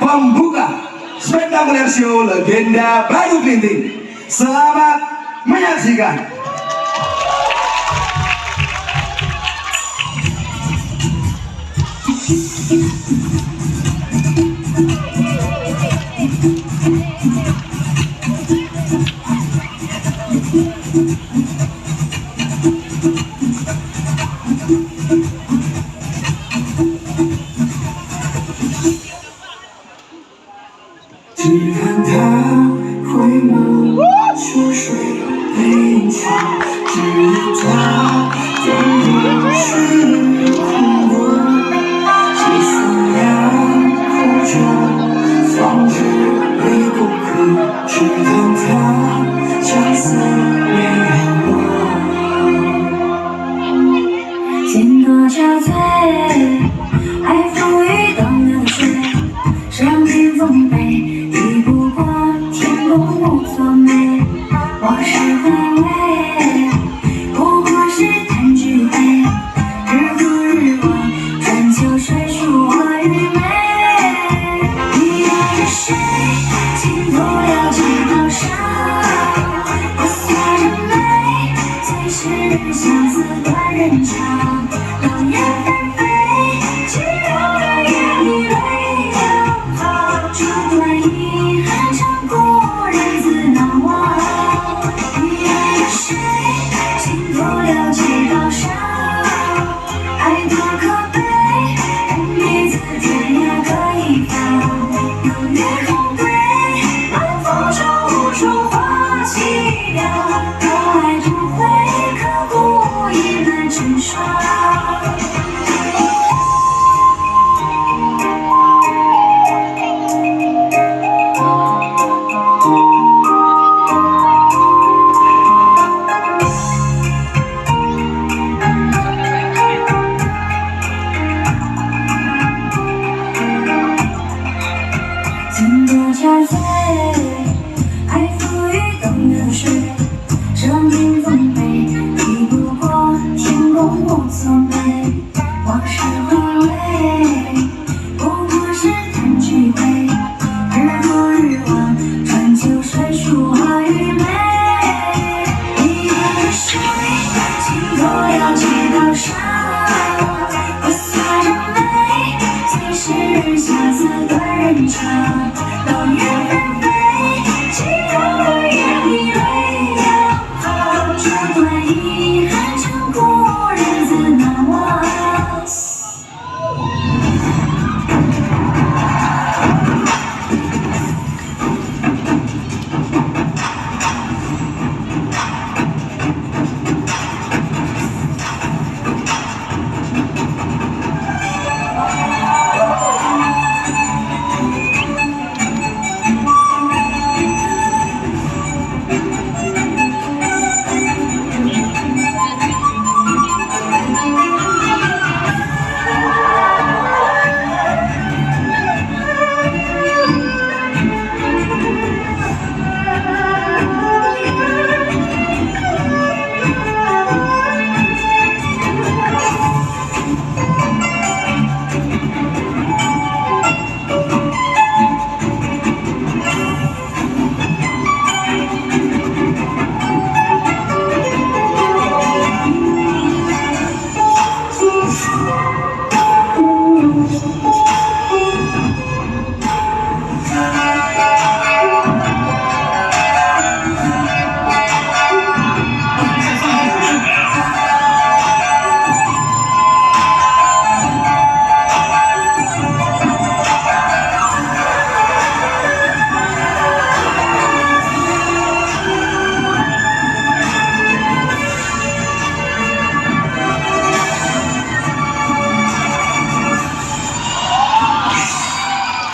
pembuka spektakuler show legenda Baru Kelinting. Selamat menyaksikan.只看他回眸出水悲情，只有他终究是空过，几思量苦衷，方知泪不可。只看他将思念染我，经多憔悴，爱浮于东流的水，生平丰碑。不过天公无作美，往事回味，不过是弹指挥。日复日望，春秋水书我与美。你爱着谁？情不了几道伤，我锁着眉，最是相思断人肠。流言纷飞，寂寥的夜里泪两行，这段遗憾长故人自难忘。你爱着谁？情不了几道伤，爱多可悲，任彼此天涯各一方。有月空对，晚风中无处话凄凉。若爱终会刻骨已难成双。经多憔悴，爱浮于东流水，生平丰碑，抵不过天公无作美。往事回味，不过是弹指挥。日复日望，春秋水书我与美。你爱着谁？情不了几道伤，我锁着眉，最是相思断人肠。流言纷飞，寂寥的夜里泪两行。这段遗憾长故人自难忘。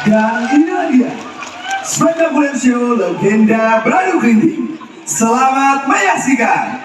Dan inilah dia spektakuler show legenda Baru Kelinting. Selamat menyaksikan.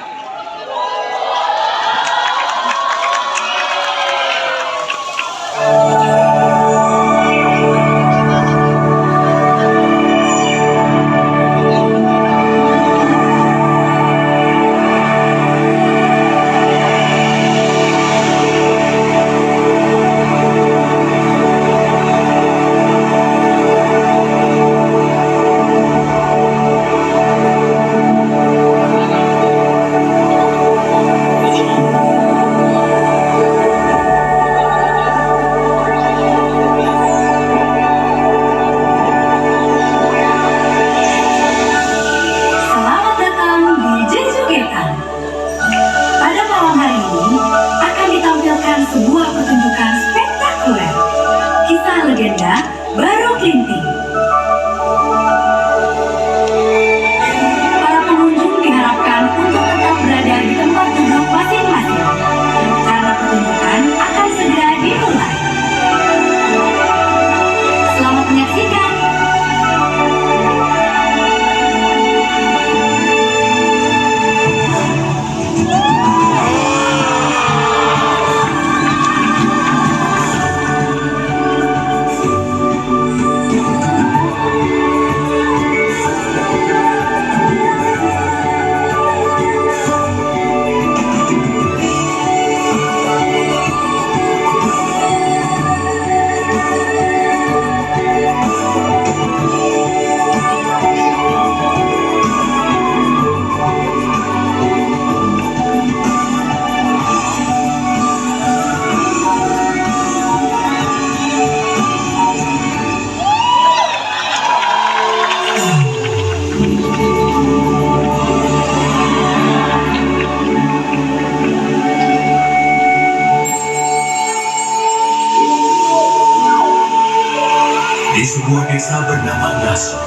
Di sebuah desa bernama Ngaso,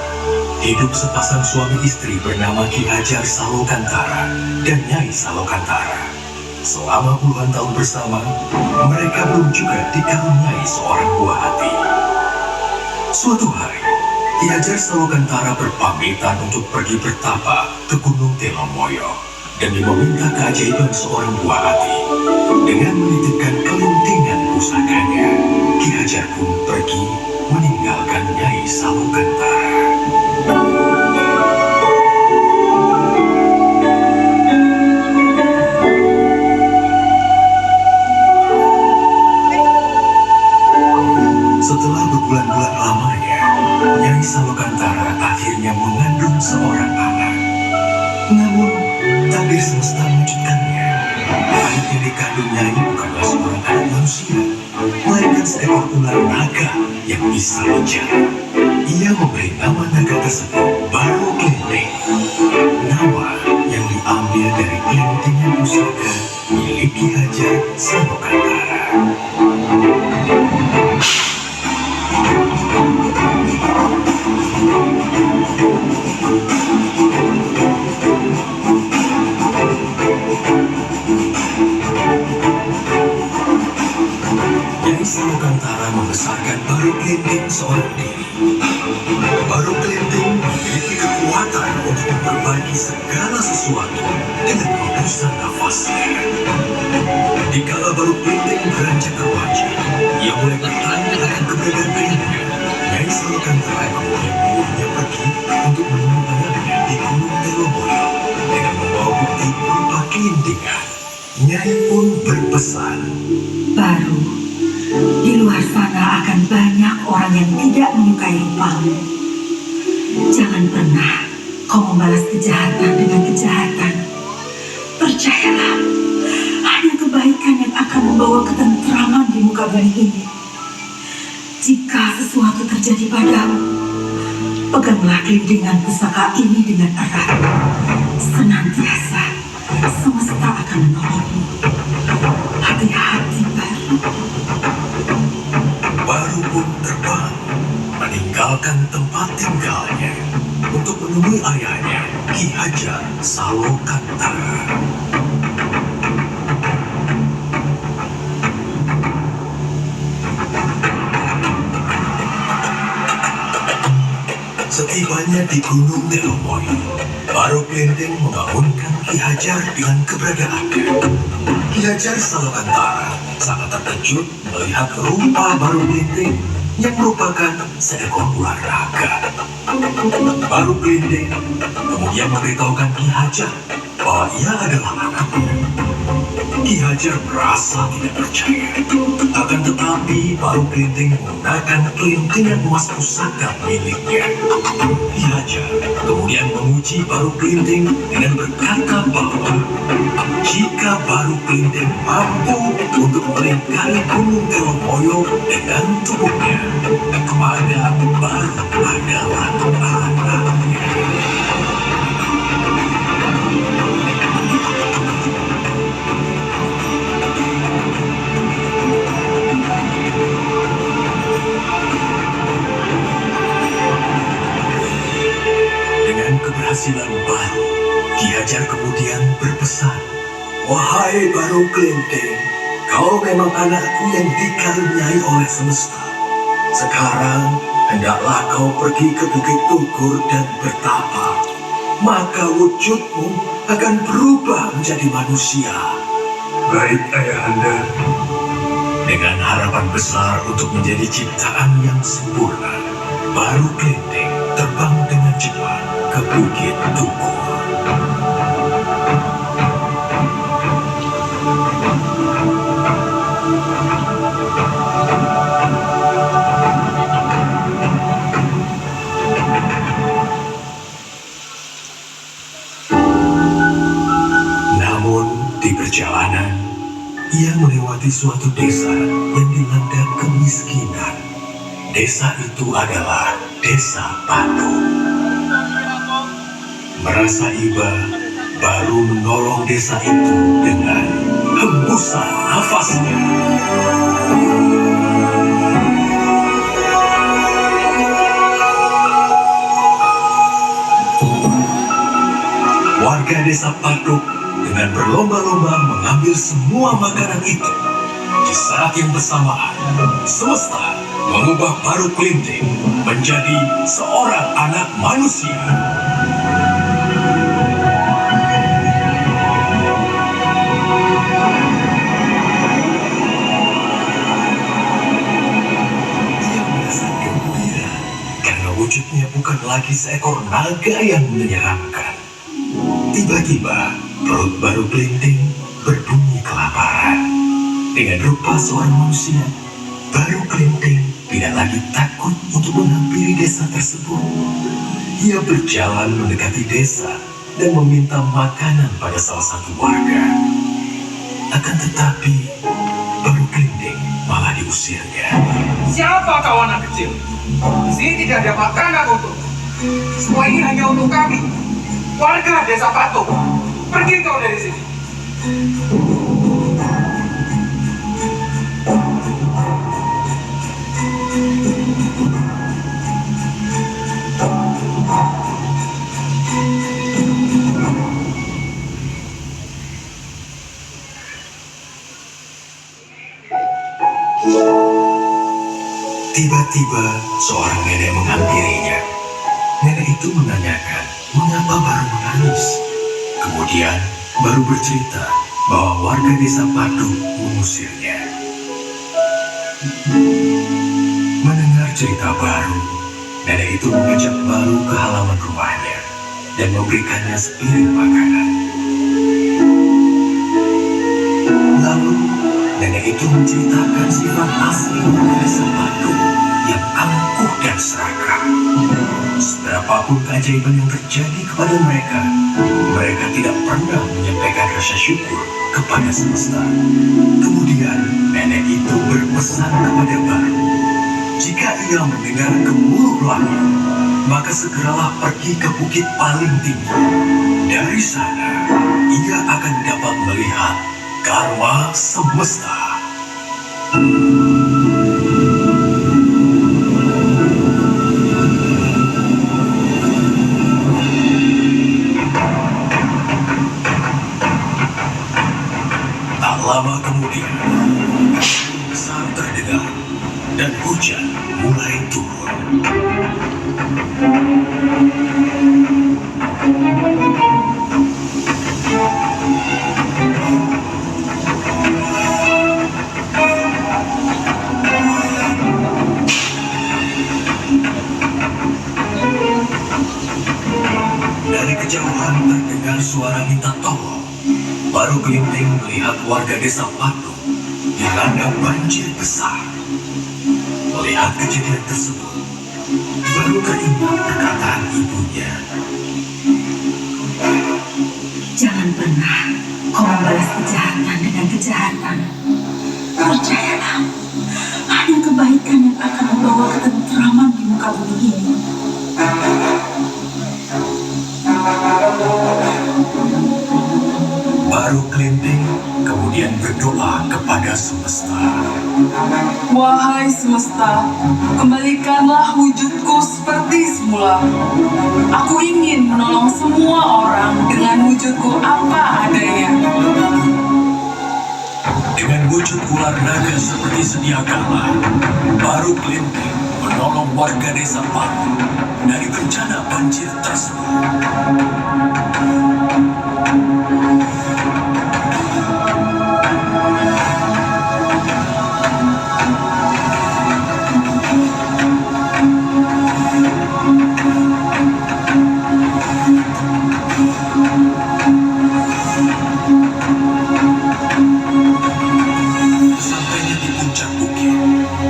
hidup sepasang suami istri bernama Ki Hajar Salokantara dan Nyai Salokantara. Selama puluhan tahun bersama, mereka belum juga dikaruniai seorang buah hati. Suatu hari, Ki Hajar Salokantara berpamitan untuk pergi bertapa ke Gunung Telomoyo demi meminta keajaiban seorang buah hati. Dengan menitipkan kelintingan pusakanya, Ki Hajar pun pergi meninggalkan Nyai Salokantara. Setelah berbulan-bulan lamanya, Nyai Salokantara akhirnya mengandung seorang anak. Namun, takdir semesta mengejutkannya. Anak yang dikandung Nyai bukanlah seorang anak manusia, melainkan seekor ular naga yang bisa bicara. Ia memberi nama naga tersebut Baru Kelenteng, nama yang diambil dari kelentingan pusaka milik Ki Hajar Salokantara. Nyai Salokantara membesarkan Baru Kelenteng seorang diri. Baru Kelenteng memiliki kekuatan untuk memperbaiki segala sesuatu dengan hembusan nafasnya. Dikala Baru Kelenteng beranjak remaja, ia mulai bertanya akan keberadaan ayahnya. Nyai Salokantara kemudian menyuruhnya pergi untuk menemui ayahnya di Gunung Telomoyo dengan membawa bukti berupa kelintingan. Nyai pun berpesan, Baru, di luar sana akan banyak orang yang tidak menyukai rupamu. Jangan pernah kau membalas kejahatan dengan kejahatan. Percayalah, hanya kebaikan yang akan membawa ketentraman di muka bumi ini. Jika sesuatu terjadi padamu, peganglah kelintingan pusaka ini dengan erat. Senantiasa, semesta akan menolongmu. Hati-hati, Baru. Baru pun terbang meninggalkan tempat tinggalnya untuk menemui ayahnya Ki Hajar Salokantara. Setibanya di Gunung Telomoyo, Baru Kelenteng membangunkan Ki Hajar dengan keberadaannya. Ki Hajar Salokantara sangat terkejut melihat rupa Baru Kelenteng yang merupakan seekor ular naga. Baru Kelenteng kemudian memberitahukan Ki Hajar bahwa ia adalah anaknya. Ki Hajar merasa tidak percaya. Akan tetapi Baru Kelenteng menggunakan kelintingan emas pusaka miliknya. Ki Hajar kemudian menguji Baru Kelenteng dengan berkata bahwa jika Baru Kelenteng mampu untuk melingkari Gunung Telomoyo dengan tubuhnya, maka Baru adalah anaknya. Dengan keberhasilan Baru, Ki Hajar kemudian berpesan, "Wahai Baru Kelenteng, kau memang anakku yang dikaruniai oleh semesta. Sekarang, hendaklah kau pergi ke Bukit Tugur dan bertapa. Maka wujudmu akan berubah menjadi manusia." Baik, Ayahanda. Dengan harapan besar untuk menjadi ciptaan yang sempurna, Baru Kelenteng terbang dengan cepat ke Bukit Tugur. Namun di perjalanan, ia melewati suatu desa yang dilanda kemiskinan. Desa itu adalah Desa Patu. Merasa iba, Baru menolong desa itu dengan hembusan nafasnya. desa Patuk dengan berlomba-lomba mengambil semua makanan itu. Di saat yang bersamaan, semesta mengubah Baru Klinting menjadi seorang anak manusia. Ia merasa gembira karena wujudnya bukan lagi seekor naga yang menyeramkan. Tiba-tiba, perut Baru Klinting berbunyi kelaparan. Dengan rupa seorang manusia, Baru Klinting tidak lagi takut untuk menghampiri desa tersebut. Ia berjalan mendekati desa dan meminta makanan pada salah satu warga. Akan tetapi, Baru Klinting malah diusirnya. Siapa kau anak kecil? Di sini tidak ada makanan untuk. Semua ini hanya untuk kami, warga desa Patuk. Pergi kau dari sini. Tiba-tiba seorang nenek menghampirinya. Nenek itu menanyakan mengapa Baru menangis. Kemudian Baru bercerita bahwa warga desa Patuk mengusirnya. Mendengar cerita Baru, nenek itu mengajak Baru ke halaman rumahnya dan memberikannya sepiring makanan. Lalu nenek itu menceritakan sifat asli warga desa Patuk yang angkuh dan serakah. Seberapapun keajaiban yang terjadi kepada mereka, mereka tidak pernah menyampaikan rasa syukur kepada semesta. Kemudian nenek itu berpesan kepada Baru, jika ia mendengar gemuruh langit, maka segeralah pergi ke bukit paling tinggi. Dari sana, ia akan dapat melihat karma semesta. Tak lama kemudian, angin besar terdengar dan hujan mulai turun. Dari kejauhan terdengar suara minta tolong. Baru Klinting melihat warga desa Patuk dilanda banjir besar. Melihat kejadian tersebut, Baru teringat perkataan ibunya. Jangan pernah kau membalas kejahatan dengan kejahatan. Percayalah, hanya kebaikan yang akan membawa ketentraman di muka bumi ini. Baru Klinting kemudian berdoa kepada semesta. Wahai semesta, kembalikanlah wujudku seperti semula. Aku ingin menolong semua orang dengan wujudku apa adanya. Dengan wujud ular naga seperti sedia kala, Baru Klinting menolong warga desa Patuk dari bencana banjir tersebut. Sampainya di puncak bukit,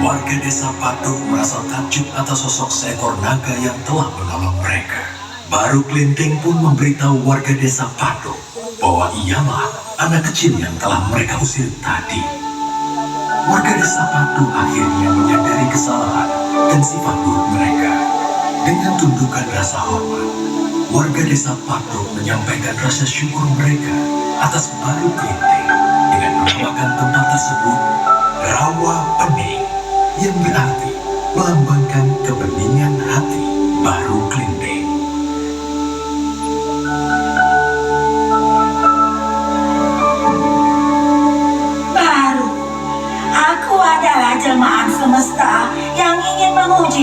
warga desa Patuk merasa takjub atas sosok seekor naga yang telah menolong mereka. Baru Klinting pun memberitahu warga desa Patuk bahwa ialah anak kecil yang telah mereka usir tadi. Warga desa Patuk akhirnya menyadari kesalahan dan sifat buruk mereka. Dengan tunjukkan rasa hormat, warga desa Patuk menyampaikan rasa syukur mereka atas Baru Klinting dengan menamakan tempat tersebut Rawa Pening, yang berarti melambangkan kebeningan hati Baru Klinting.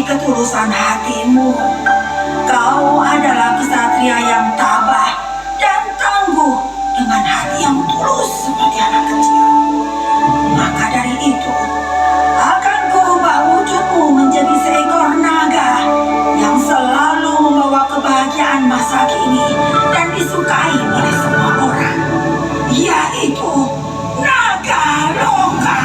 ketulusan hatimu. Kau adalah kesatria yang tabah dan tangguh dengan hati yang tulus seperti anak kecil. Maka dari itu, akan kuubah wujudmu menjadi seekor naga yang selalu membawa kebahagiaan masa kini dan disukai oleh semua orang, yaitu naga loka.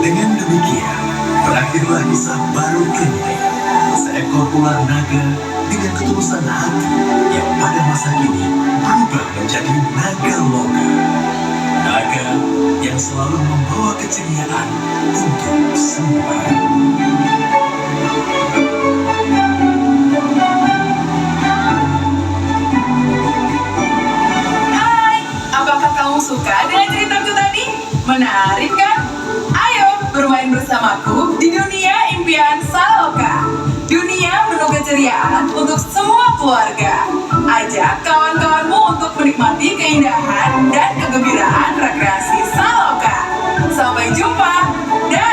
Dengan demikian, berakhirlah kisah baru Kendeng, seekor ular naga dengan ketulusan hati yang pada masa kini berubah menjadi naga loka. Naga yang selalu membawa keceriaan untuk semua. Hai, apakah kamu suka dengan ceritaku tadi? Menarik kan? Ayo bermain bersamaku di dunia impian Saloka. Dunia penuh keceriaan untuk semua keluarga. Ajak kawan-kawanmu untuk menikmati keindahan dan kegembiraan rekreasi Saloka. Sampai jumpa. Dah.